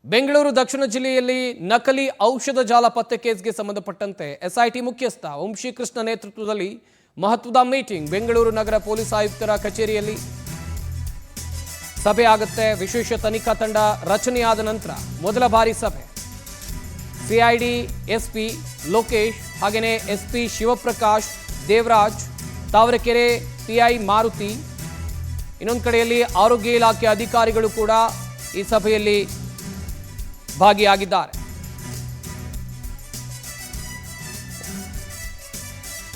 ಬೆಂಗಳೂರು ದಕ್ಷಿಣ ಜಿಲ್ಲೆಯಲ್ಲಿ ನಕಲಿ ಔಷಧ ಜಾಲ ಪತ್ತೆ ಕೇಸ್ಗೆ ಸಂಬಂಧಪಟ್ಟಂತೆ ಎಸ್ಐಟಿ ಮುಖ್ಯಸ್ಥ ವಂಶೀಕೃಷ್ಣ ನೇತೃತ್ವದಲ್ಲಿ ಮಹತ್ವದ ಮೀಟಿಂಗ್ ಬೆಂಗಳೂರು ನಗರ ಪೊಲೀಸ್ ಆಯುಕ್ತರ ಕಚೇರಿಯಲ್ಲಿ ಸಭೆ ಆಗುತ್ತೆ. ವಿಶೇಷ ತನಿಖಾ ತಂಡ ರಚನೆಯಾದ ನಂತರ ಮೊದಲ ಬಾರಿ ಸಭೆ. ಸಿಐಡಿ ಎಸ್ಪಿ ಲೋಕೇಶ್ ಹಾಗೆಯೇ ಎಸ್ಪಿ ಶಿವಪ್ರಕಾಶ್, ದೇವರಾಜ್, ತಾವರೆಕೆರೆ ಪಿಐ ಮಾರುತಿ, ಇನ್ನೊಂದು ಕಡೆಯಲ್ಲಿ ಆರೋಗ್ಯ ಇಲಾಖೆ ಅಧಿಕಾರಿಗಳು ಕೂಡ ಈ ಸಭೆಯಲ್ಲಿ ಭಾಗಿಯಾಗಿದ್ದಾರೆ.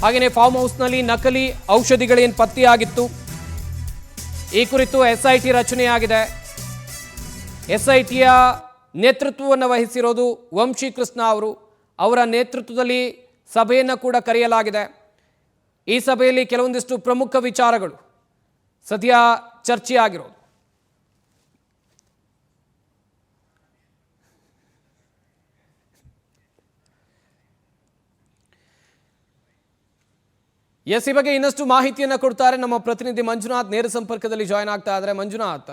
ಹಾಗೆಯೇ ಫಾರ್ಮ್ ಹೌಸ್ನಲ್ಲಿ ನಕಲಿ ಔಷಧಿಗಳೇನು ಪತ್ತೆಯಾಗಿತ್ತು, ಈ ಕುರಿತು ಎಸ್ಐಟಿ ರಚನೆಯಾಗಿದೆ. ಎಸ್ಐಟಿಯ ನೇತೃತ್ವವನ್ನು ವಹಿಸಿರೋದು ವಂಶೀಕೃಷ್ಣ ಅವರ ನೇತೃತ್ವದಲ್ಲಿ ಸಭೆಯನ್ನು ಕೂಡ ಕರೆಯಲಾಗಿದೆ. ಈ ಸಭೆಯಲ್ಲಿ ಕೆಲವೊಂದಿಷ್ಟು ಪ್ರಮುಖ ವಿಚಾರಗಳು ಸದ್ಯ ಚರ್ಚೆಯಾಗಿರೋದು. ಈ ಬಗ್ಗೆ ಇನ್ನಷ್ಟು ಮಾಹಿತಿಯನ್ನು ಕೊಡ್ತಾರೆ ನಮ್ಮ ಪ್ರತಿನಿಧಿ ಮಂಜುನಾಥ್, ನೇರ ಸಂಪರ್ಕದಲ್ಲಿ ಜಾಯ್ನ್ ಆಗ್ತಾ ಇದ್ದಾರೆ. ಮಂಜುನಾಥ್,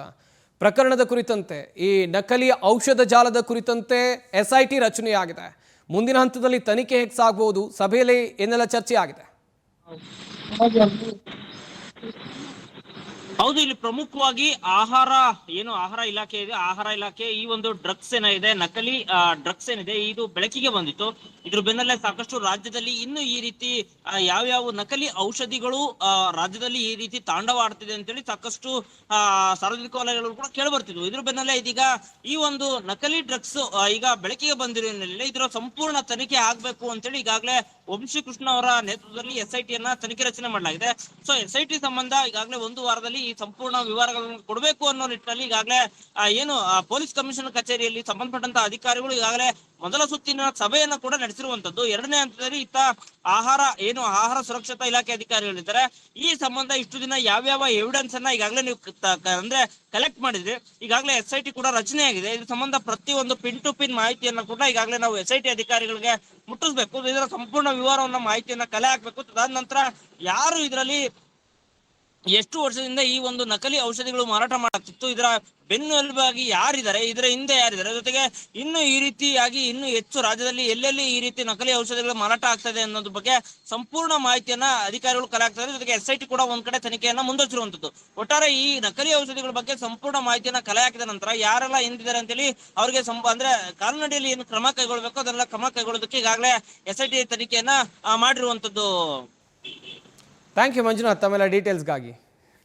ಪ್ರಕರಣದ ಕುರಿತಂತೆ, ಈ ನಕಲಿ ಔಷಧ ಜಾಲದ ಕುರಿತಂತೆ ಎಸ್ಐಟಿ ರಚನೆಯಾಗಿದೆ. ಮುಂದಿನ ಹಂತದಲ್ಲಿ ತನಿಖೆ ಹೇಗೆ ಸಾಗಬಹುದು? ಸಭೆಯಲ್ಲಿ ಏನೆಲ್ಲ ಚರ್ಚೆ ಆಗಿದೆ? ಹೌದು, ಇಲ್ಲಿ ಪ್ರಮುಖವಾಗಿ ಆಹಾರ ಇಲಾಖೆ ಇದೆ. ಆಹಾರ ಇಲಾಖೆ ಈ ಒಂದು ಡ್ರಗ್ಸ್ ಏನಿದೆ, ನಕಲಿ ಡ್ರಗ್ಸ್ ಏನಿದೆ, ಇದು ಬೆಳಕಿಗೆ ಬಂದಿತ್ತು. ಇದ್ರ ಬೆನ್ನಲ್ಲೇ ಸಾಕಷ್ಟು ರಾಜ್ಯದಲ್ಲಿ ಇನ್ನು ಈ ರೀತಿ ಯಾವ್ಯಾವ ನಕಲಿ ಔಷಧಿಗಳು ರಾಜ್ಯದಲ್ಲಿ ಈ ರೀತಿ ತಾಂಡವಾಡ್ತಿದೆ ಅಂತೇಳಿ ಸಾಕಷ್ಟು ಸಾರ್ವಜನಿಕ ವಲಯಗಳು ಕೂಡ ಕೇಳಿ ಬರ್ತಿದ್ವು. ಇದ್ರ ಬೆನ್ನಲ್ಲೇ ಇದೀಗ ಈ ಒಂದು ನಕಲಿ ಡ್ರಗ್ಸ್ ಈಗ ಬೆಳಕಿಗೆ ಬಂದಿರೋ ಹಿನ್ನೆಲೆಯಲ್ಲಿ ಇದರ ಸಂಪೂರ್ಣ ತನಿಖೆ ಆಗ್ಬೇಕು ಅಂತೇಳಿ ಈಗಾಗಲೇ ವಂಶೀಕೃಷ್ಣ ಅವರ ನೇತೃತ್ವದಲ್ಲಿ ಎಸ್ಐಟಿಯನ್ನ ತನಿಖೆ ರಚನೆ ಮಾಡಲಾಗಿದೆ. ಸೊ ಎಸ್ಐಟಿ ಸಂಬಂಧ ಈಗಾಗಲೇ ಒಂದು ವಾರದಲ್ಲಿ ಈ ಸಂಪೂರ್ಣ ವಿವರಗಳನ್ನು ಕೊಡಬೇಕು ಅನ್ನೋ ನಿಟ್ಟಿನಲ್ಲಿ ಈಗಾಗಲೇ ಪೊಲೀಸ್ ಕಮಿಷನರ್ ಕಚೇರಿಯಲ್ಲಿ ಸಂಬಂಧಪಟ್ಟಂತ ಅಧಿಕಾರಿಗಳು ಈಗಾಗಲೇ ಮೊದಲ ಸುತ್ತಿನ ಸಭೆಯನ್ನ ಕೂಡ ನಡೆಸಿರುವಂತದ್ದು. ಎರಡನೇ ಹಂತದಲ್ಲಿ ಆಹಾರ ಸುರಕ್ಷತಾ ಇಲಾಖೆ ಅಧಿಕಾರಿಗಳಿದ್ದಾರೆ. ಈ ಸಂಬಂಧ ಇಷ್ಟು ದಿನ ಯಾವ್ಯಾವ ಎವಿಡೆನ್ಸ್ ಅನ್ನ ಈಗಾಗಲೇ ನೀವು ಕಲೆಕ್ಟ್ ಮಾಡಿದ್ರೆ ಈಗಾಗಲೇ ಎಸ್ಐಟಿ ಕೂಡ ರಚನೆಯಾಗಿದೆ. ಇದ್ರ ಸಂಬಂಧ ಪ್ರತಿಯೊಂದು ಪಿನ್ ಟು ಪಿನ್ ಮಾಹಿತಿಯನ್ನ ಕೂಡ ಈಗಾಗಲೇ ನಾವು ಎಸ್ಐಟಿ ಅಧಿಕಾರಿಗಳಿಗೆ ಮುಟ್ಟಿಸ್ಬೇಕು. ಇದರ ಸಂಪೂರ್ಣ ವಿವರವನ್ನ ಮಾಹಿತಿಯನ್ನ ಕಲೆ ಹಾಕ್ಬೇಕು. ಅದಾದ ನಂತರ ಯಾರು ಇದರಲ್ಲಿ ಎಷ್ಟು ವರ್ಷದಿಂದ ಈ ಒಂದು ನಕಲಿ ಔಷಧಿಗಳು ಮಾರಾಟ ಮಾಡಾಕ್ತಿತ್ತು, ಇದರ ಬೆನ್ನೆಲುಬಾಗಿ ಯಾರಿದ್ದಾರೆ, ಇದರ ಹಿಂದೆ ಯಾರಿದ್ದಾರೆ, ಜೊತೆಗೆ ಇನ್ನು ಈ ರೀತಿಯಾಗಿ ಇನ್ನು ಹೆಚ್ಚು ರಾಜ್ಯದಲ್ಲಿ ಎಲ್ಲೆಲ್ಲಿ ಈ ರೀತಿ ನಕಲಿ ಔಷಧಿಗಳು ಮಾರಾಟ ಆಗ್ತದೆ ಅನ್ನೋದ್ರ ಬಗ್ಗೆ ಸಂಪೂರ್ಣ ಮಾಹಿತಿಯನ್ನ ಅಧಿಕಾರಿಗಳು ಕಲೆ ಹಾಕ್ತಾರೆ. ಜೊತೆಗೆ ಎಸ್ಐಟಿ ಕೂಡ ಒಂದ್ ಕಡೆ ತನಿಖೆಯನ್ನ ಮುಂದುವರಿಸಿರುವಂತದ್ದು. ಒಟ್ಟಾರೆ ಈ ನಕಲಿ ಔಷಧಿಗಳ ಬಗ್ಗೆ ಸಂಪೂರ್ಣ ಮಾಹಿತಿಯನ್ನ ಕಲೆ ಹಾಕಿದ ನಂತರ ಯಾರೆಲ್ಲ ಹಿಂದಿದ್ದಾರೆ ಅಂತೇಳಿ ಅವ್ರಿಗೆ ಅಂದ್ರೆ ಕಾನೂನಿನಲ್ಲಿ ಏನು ಕ್ರಮ ಕೈಗೊಳ್ಬೇಕು ಅದನ್ನೆಲ್ಲ ಕ್ರಮ ಕೈಗೊಳ್ಳೋದಕ್ಕೆ ಈಗಾಗಲೇ ಎಸ್ಐಟಿ ತನಿಖೆಯನ್ನ ಮಾಡಿರುವಂತದ್ದು. ಥ್ಯಾಂಕ್ ಯು ಮಂಜುನಾಥ್, ತಮ್ಮೆಲ್ಲ ಡೀಟೇಲ್ಸ್ಗಾಗಿ.